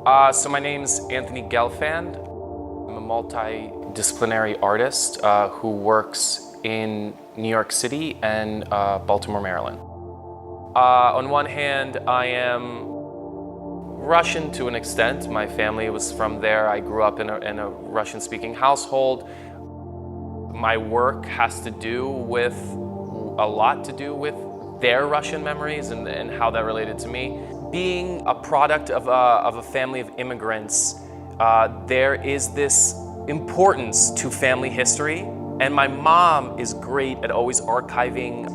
So my name's Антоном Гельфандом. I'm a multidisciplinary artist who works in New York City and Baltimore, Maryland. On one hand, I am Russian to an extent. My family was from there. I grew up in a Russian-speaking household. My work has to do with, a lot to do with their Russian memories and how that related to me. Being a product of a family of immigrants, there is this importance to family history, and my mom is great at always archiving,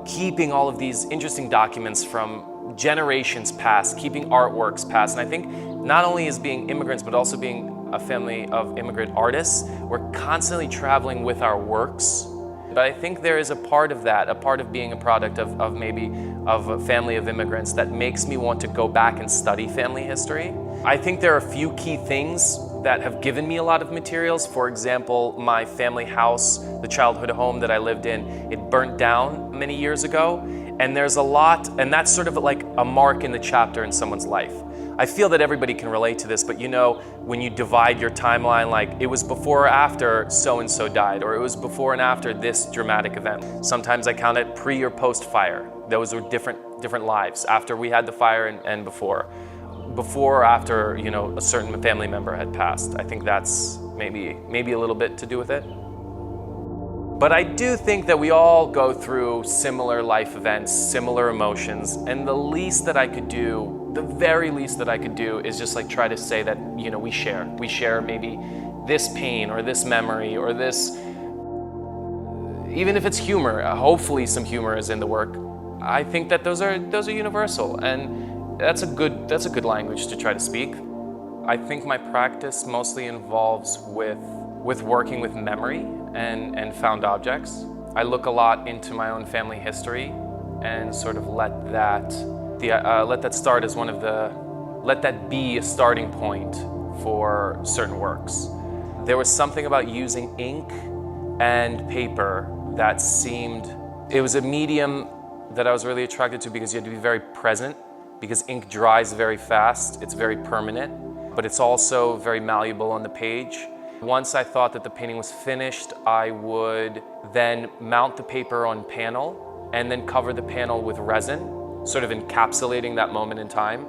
keeping all of these interesting documents from generations past, keeping artworks past. And I think not only as being immigrants, but also being a family of immigrant artists, we're constantly traveling with our works. But I think there is a part of that, a part of being a product of maybe of a family of immigrants that makes me want to go back and study family history. I think there are a few key things that have given me a lot of materials. For example, my family house, the childhood home that I lived in, it burnt down many years ago. And there's a lot, and that's sort of like a mark in the chapter in someone's life. I feel that everybody can relate to this, but you know, when you divide your timeline, like it was before or after so-and-so died, or it was before and after this dramatic event. Sometimes I count it pre or post fire. Those were different lives, after we had the fire and before. Before or after, you know, a certain family member had passed. I think that's maybe a little bit to do with it. But I do think that we all go through similar life events, similar emotions, and the least that I could do, the very least that I could do is just like try to say that, you know, we share. We share maybe this pain or this memory or this, even if it's humor, hopefully some humor is in the work. I think that those are universal, and that's a good language to try to speak. I think my practice mostly involves with working with memory and found objects. I look a lot into my own family history and sort of let that start as let that be a starting point for certain works. There was something about using ink and paper that it was a medium that I was really attracted to because you had to be very present, because ink dries very fast, it's very permanent, but it's also very malleable on the page. Once I thought that the painting was finished, I would then mount the paper on panel and then cover the panel with resin, sort of encapsulating that moment in time.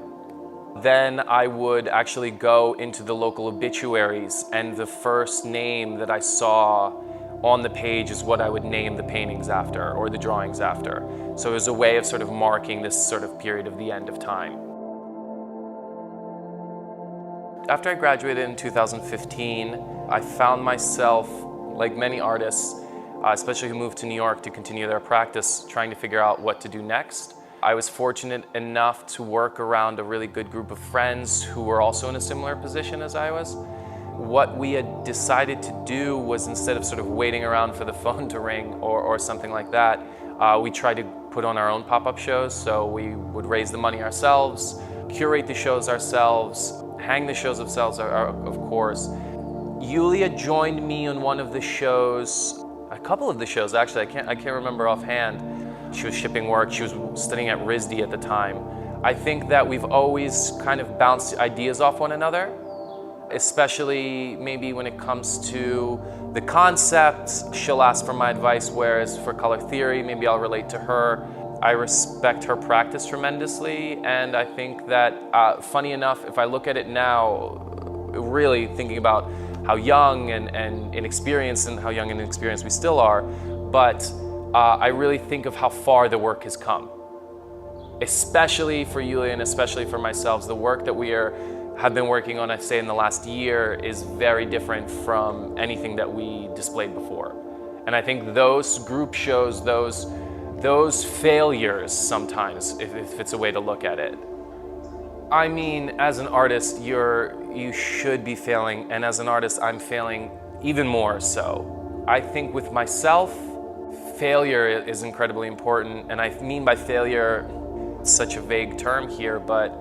Then I would actually go into the local obituaries, and the first name that I saw on the page is what I would name the paintings after, or the drawings after. So it was a way of sort of marking this sort of period of the end of time. After I graduated in 2015, I found myself, like many artists, especially who moved to New York to continue their practice, trying to figure out what to do next. I was fortunate enough to work around a really good group of friends who were also in a similar position as I was. What we had decided to do was, instead of sort of waiting around for the phone to ring or something like that, we tried to put on our own pop-up shows. So we would raise the money ourselves, curate the shows ourselves, hang the shows ourselves, of course. Yulia joined me on one of the shows, a couple of the shows actually, I can't remember offhand. She was shipping work, she was studying at RISD at the time. I think that we've always kind of bounced ideas off one another, especially maybe when it comes to the concepts. She'll ask for my advice, whereas for color theory, maybe I'll relate to her. I respect her practice tremendously, and I think that, funny enough, if I look at it now, really thinking about how young and inexperienced we still are, but I really think of how far the work has come. Especially for Yulia and especially for myself, the work that we have been working on, I'd say in the last year, is very different from anything that we displayed before. And I think those group shows, those failures sometimes, if it's a way to look at it. I mean, as an artist, you should be failing, and as an artist, I'm failing even more so. I think with myself, failure is incredibly important, and I mean by failure, it's such a vague term here, but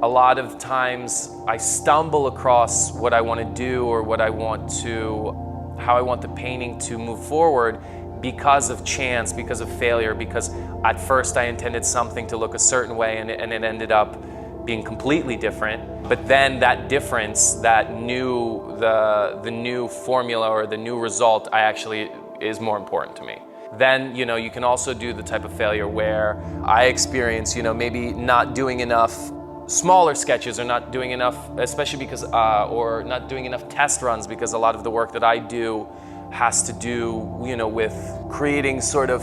a lot of times I stumble across what I want to do or how I want the painting to move forward because of chance, because of failure, because at first I intended something to look a certain way and it ended up being completely different. But then that difference, the new formula or the new result is more important to me. Then, you can also do the type of failure where I experience, maybe not doing enough smaller sketches or not doing enough, especially because, or not doing enough test runs, because a lot of the work that I do has to do, with creating sort of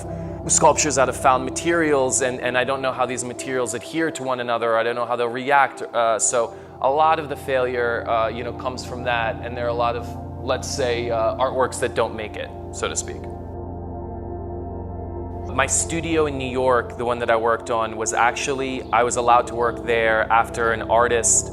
sculptures out of found materials, and I don't know how these materials adhere to one another, or I don't know how they'll react. So a lot of the failure, comes from that, and there are a lot of, let's say, artworks that don't make it, so to speak. My studio in New York, the one that I worked on, I was allowed to work there after an artist,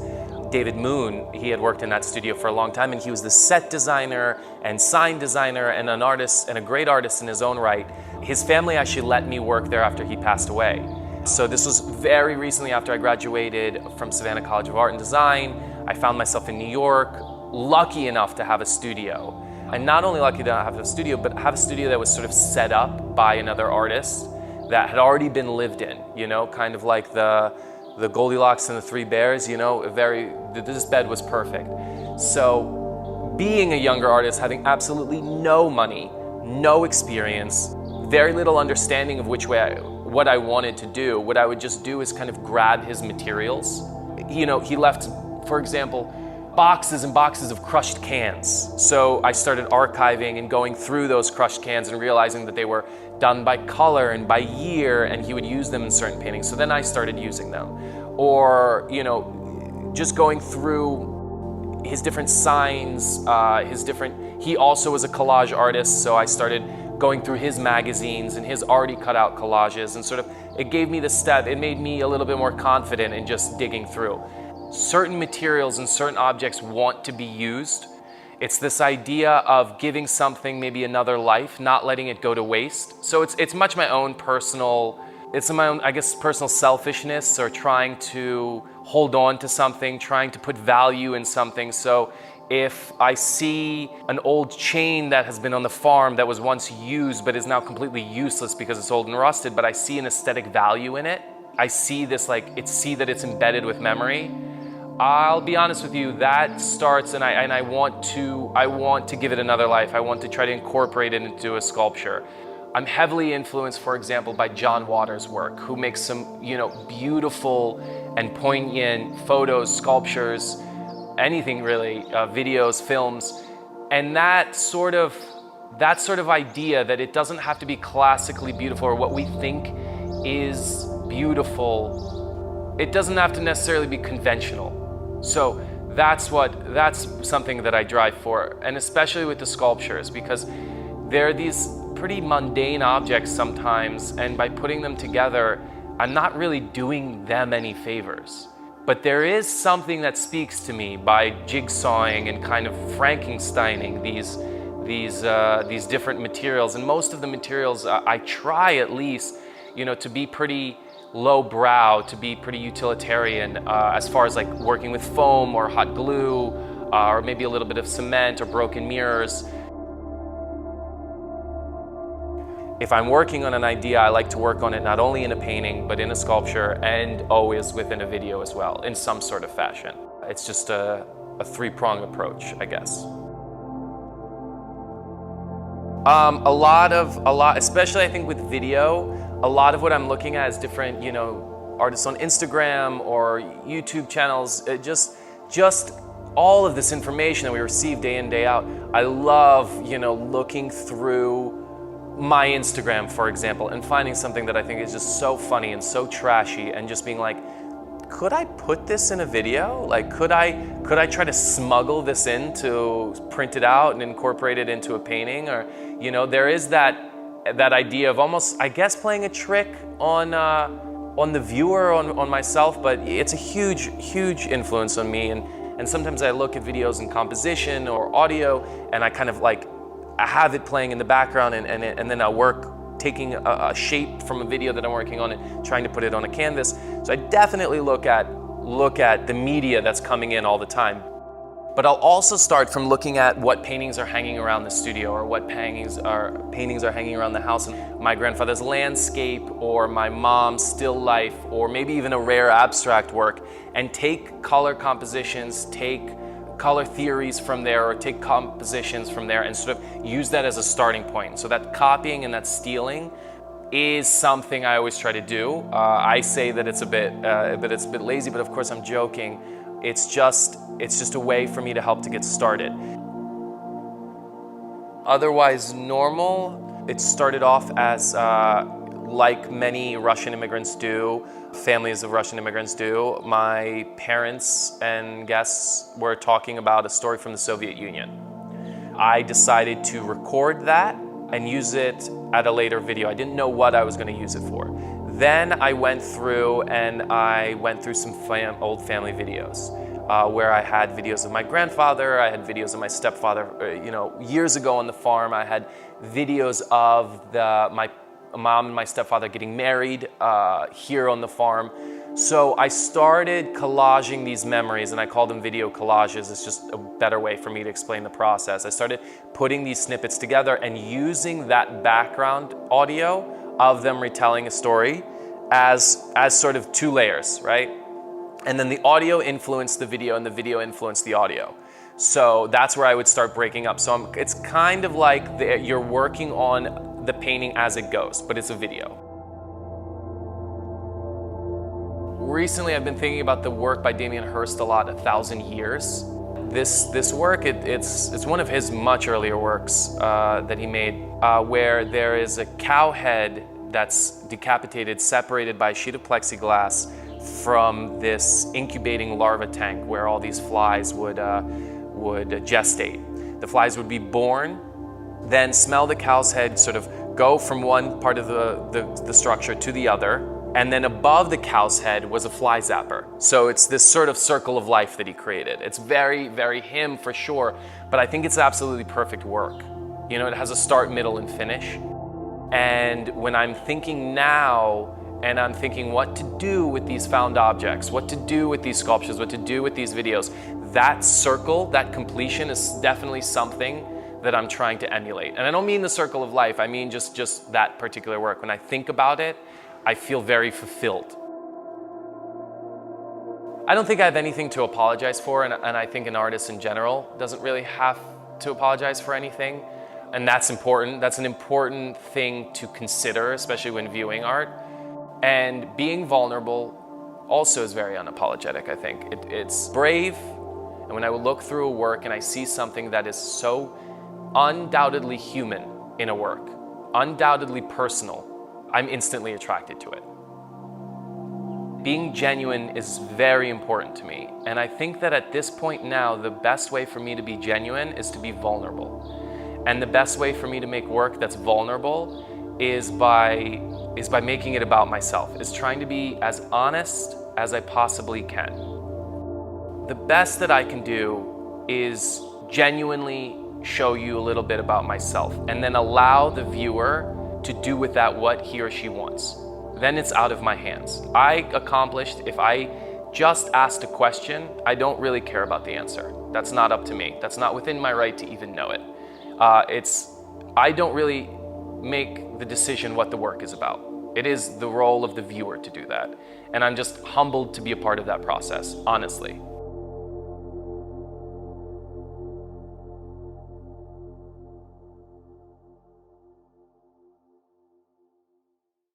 David Moon. He had worked in that studio for a long time, and he was the set designer and sign designer and an artist and a great artist in his own right. His family actually let me work there after he passed away. So this was very recently after I graduated from Savannah College of Art and Design. I found myself in New York, lucky enough to have a studio. And not only lucky to have a studio, but have a studio that was sort of set up by another artist that had already been lived in, kind of like the Goldilocks and the Three Bears, this bed was perfect. So being a younger artist, having absolutely no money, no experience, very little understanding of what I wanted to do, what I would just do is kind of grab his materials. He left, for example, boxes and boxes of crushed cans. So I started archiving and going through those crushed cans and realizing that they were done by color and by year, and he would use them in certain paintings. So then I started using them. Or, just going through his different signs, he also was a collage artist, so I started going through his magazines and his already cut out collages, and it gave me it made me a little bit more confident in just digging through. Certain materials and certain objects want to be used. It's this idea of giving something maybe another life, not letting it go to waste. So it's much my own personal selfishness, or trying to hold on to something, trying to put value in something. So if I see an old chain that has been on the farm that was once used but is now completely useless because it's old and rusted, but I see an aesthetic value in it, I see this that it's embedded with memory, I'll be honest with you, that starts, and I want to give it another life. I want to try to incorporate it into a sculpture. I'm heavily influenced, for example, by John Waters' work, who makes some, beautiful and poignant photos, sculptures, anything really, videos, films, and that sort of idea that it doesn't have to be classically beautiful, or what we think is beautiful, it doesn't have to necessarily be conventional. So that's something that I drive for, and especially with the sculptures, because they're these pretty mundane objects sometimes, and by putting them together, I'm not really doing them any favors. But there is something that speaks to me by jigsawing and kind of Frankensteining these different materials. And most of the materials, I try at least, to be pretty lowbrow, to be pretty utilitarian, as far as like working with foam or hot glue, or maybe a little bit of cement or broken mirrors. If I'm working on an idea, I like to work on it not only in a painting, but in a sculpture, and always within a video as well, in some sort of fashion. It's just a three-pronged approach, I guess. A lot, especially I think with video, a lot of what I'm looking at is different, artists on Instagram or YouTube channels, just all of this information that we receive day in, day out. I love, looking through my Instagram, for example, and finding something that I think is just so funny and so trashy, and just being like, could I put this in a video? Like, could I try to smuggle this in to print it out and incorporate it into a painting? Or, there is that idea of almost, I guess, playing a trick on the viewer, on myself, but it's a huge, huge influence on me. And sometimes I look at videos in composition or audio, and I kind of like, I have it playing in the background, and then I work taking a shape from a video that I'm working on and trying to put it on a canvas. So I definitely look at the media that's coming in all the time. But I'll also start from looking at what paintings are hanging around the studio or what paintings are hanging around the house. And my grandfather's landscape or my mom's still life or maybe even a rare abstract work, and take color compositions, take color theories from there, or take compositions from there and sort of use that as a starting point. So that copying and that stealing is something I always try to do. I say that it's a bit lazy, but of course I'm joking. It's just a way for me to help to get started. Otherwise normal, it started off as like many Russian immigrants do, families of Russian immigrants do. My parents and guests were talking about a story from the Soviet Union. I decided to record that and use it at a later video. I didn't know what I was going to use it for. Then I went through some old family videos where I had videos of my grandfather, I had videos of my stepfather, years ago on the farm. I had videos of my mom and my stepfather getting married here on the farm. So I started collaging these memories, and I call them video collages. It's just a better way for me to explain the process. I started putting these snippets together and using that background audio of them retelling a story as sort of two layers, right? And then the audio influenced the video and the video influenced the audio. So that's where I would start breaking up. So it's kind of like you're working on the painting as it goes, but it's a video. Recently, I've been thinking about the work by Damien Hirst a lot, 1,000 Years. This work, it's one of his much earlier works that he made, where there is a cow head that's decapitated, separated by a sheet of plexiglass from this incubating larva tank where all these flies would gestate. The flies would be born, then smell the cow's head, sort of go from one part of the structure to the other, and then above the cow's head was a fly zapper. So it's this sort of circle of life that he created. It's very, very him for sure, but I think it's absolutely perfect work. You know, it has a start, middle, and finish. And when I'm thinking now, and I'm thinking what to do with these found objects, what to do with these sculptures, what to do with these videos, that circle, that completion is definitely something that I'm trying to emulate. And I don't mean the circle of life, I mean just that particular work. When I think about it, I feel very fulfilled. I don't think I have anything to apologize for, and I think an artist in general doesn't really have to apologize for anything. And that's important. That's an important thing to consider, especially when viewing art. And being vulnerable also is very unapologetic, I think. It's brave, and when I look through a work and I see something that is so undoubtedly human in a work, undoubtedly personal, I'm instantly attracted to it. Being genuine is very important to me, and I think that at this point now, the best way for me to be genuine is to be vulnerable. And the best way for me to make work that's vulnerable is by making it about myself, is trying to be as honest as I possibly can. The best that I can do is genuinely show you a little bit about myself and then allow the viewer to do with that what he or she wants. Then it's out of my hands. I accomplished, if I just asked a question, I don't really care about the answer. That's not up to me. That's not within my right to even know it. I don't really make the decision what the work is about. It is the role of the viewer to do that. And I'm just humbled to be a part of that process, honestly.